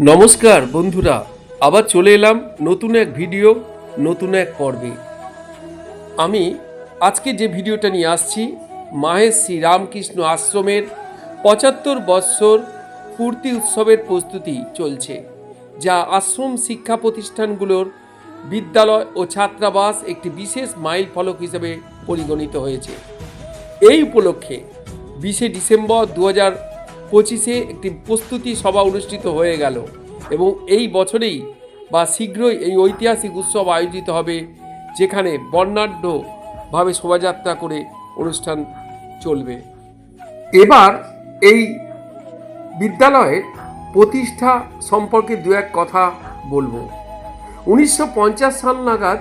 নমস্কার বন্ধুরা, আবার চলে এলাম নতুন এক ভিডিও, নতুন এক পর্বে। আমি আজকে যে ভিডিওটা নিয়ে আসছি, মাহেশ শ্রী রামকৃষ্ণ আশ্রমের ৭৫ বৎসর পূর্তি উৎসবের প্রস্তুতি চলছে, যা আশ্রম শিক্ষা প্রতিষ্ঠানগুলোর বিদ্যালয় ও ছাত্রাবাস একটি বিশেষ মাইল ফলক হিসেবে পরিগণিত হয়েছে। এই উপলক্ষে ২০ ডিসেম্বর ২০২৫ একটি প্রস্তুতি সভা অনুষ্ঠিত হয়ে গেল এবং এই বছরেই বা শীঘ্রই এই ঐতিহাসিক উৎসব আয়োজিত হবে, যেখানে বর্ণাঢ্যভাবে শোভাযাত্রা করে অনুষ্ঠান চলবে। এবার এই বিদ্যালয়ের প্রতিষ্ঠা সম্পর্কে দু এক কথা বলবো। ১৯৫০ সাল নাগাদ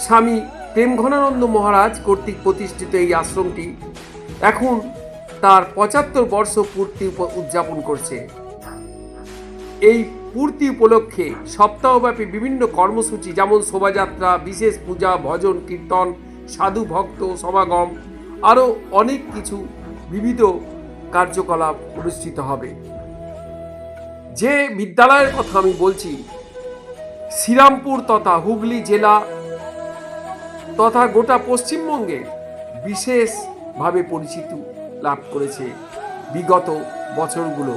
স্বামী প্রেমঘনানন্দ মহারাজ কর্তৃক প্রতিষ্ঠিত এই আশ্রমটি এখন তার ৭৫ বর্ষ পূর্তি উদযাপন করছে। এই পূর্তি উপলক্ষে সপ্তাহব্যাপী বিভিন্ন কর্মসূচি, যেমন শোভাযাত্রা, বিশেষ পূজা, ভজন কীর্তন, সাধু ভক্ত সমাগম, আরও অনেক কিছু বিবিধ কার্যকলাপ অনুষ্ঠিত হবে। যে বিদ্যালয়ের কথা আমি বলছি, শ্রীরামপুর তথা হুগলি জেলা তথা গোটা পশ্চিমবঙ্গে বিশেষভাবে পরিচিতি লাভ করেছে বিগত বছরগুলো।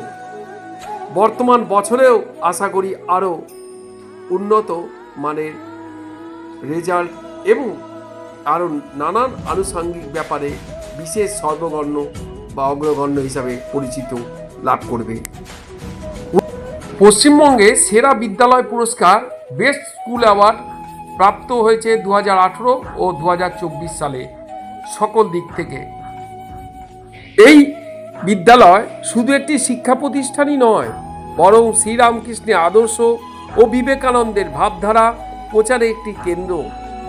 বর্তমান বছরেও আশা করি আরও উন্নত মানের রেজাল্ট এবং আরও নানান আনুষঙ্গিক ব্যাপারে বিশেষ সর্বগণ্য বা অগ্রগণ্য হিসাবে পরিচিত লাভ করবে। পশ্চিমবঙ্গে সেরা বিদ্যালয় পুরস্কার বেস্ট স্কুল অ্যাওয়ার্ড প্রাপ্ত হয়েছে ২০১৮ ও ২০২৪ সালে সকল দিক থেকে। এই বিদ্যালয় শুধু একটি শিক্ষা প্রতিষ্ঠানই নয়, বরং শ্রীরামকৃষ্ণের আদর্শ ও বিবেকানন্দের ভাবধারা প্রচারে একটি কেন্দ্র,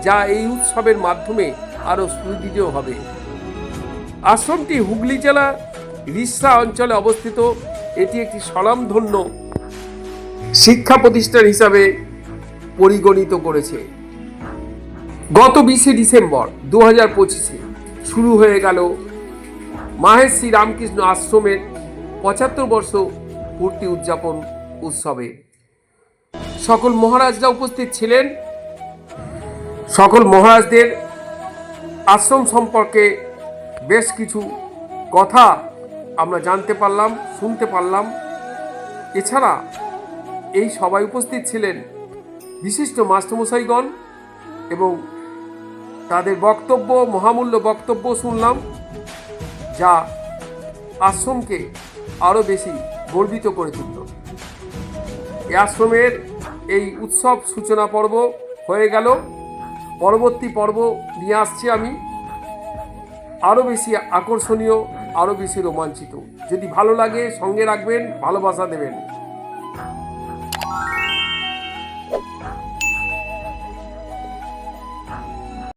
যা এই উৎসবের মাধ্যমে আরও সুদৃঢ় হবে। আশ্রমটি হুগলি জেলার রিষড়া অঞ্চলে অবস্থিত। এটি একটি স্বনামধন্য শিক্ষা প্রতিষ্ঠান হিসাবে পরিগণিত করেছে। গত ২০ ডিসেম্বর ২০২৫ শুরু হয়ে গেল মাহেশ শ্রী রামকৃষ্ণ আশ্রমের ৭৫ বর্ষ পূর্তি উদযাপন উৎসবে। সকল মহারাজরা উপস্থিত ছিলেন। সকল মহারাজদের আশ্রম সম্পর্কে বেশ কিছু কথা আমরা জানতে পারলাম, শুনতে পারলাম। এছাড়া এই সভায় উপস্থিত ছিলেন বিশিষ্ট মাস্টারমশাইগণ এবং তাদের বক্তব্য, মহামূল্য বক্তব্য শুনলাম, যা আশ্রমকে আরও বেশি গর্বিত করে তুলল। এই আশ্রমের এই উৎসব সূচনা পর্ব হয়ে গেল। পরবর্তী পর্ব নিয়ে আসছি আমি, আরও বেশি আকর্ষণীয়, আরও বেশি রোমাঞ্চিত। যদি ভালো লাগে সঙ্গে রাখবেন, ভালোবাসা দেবেন।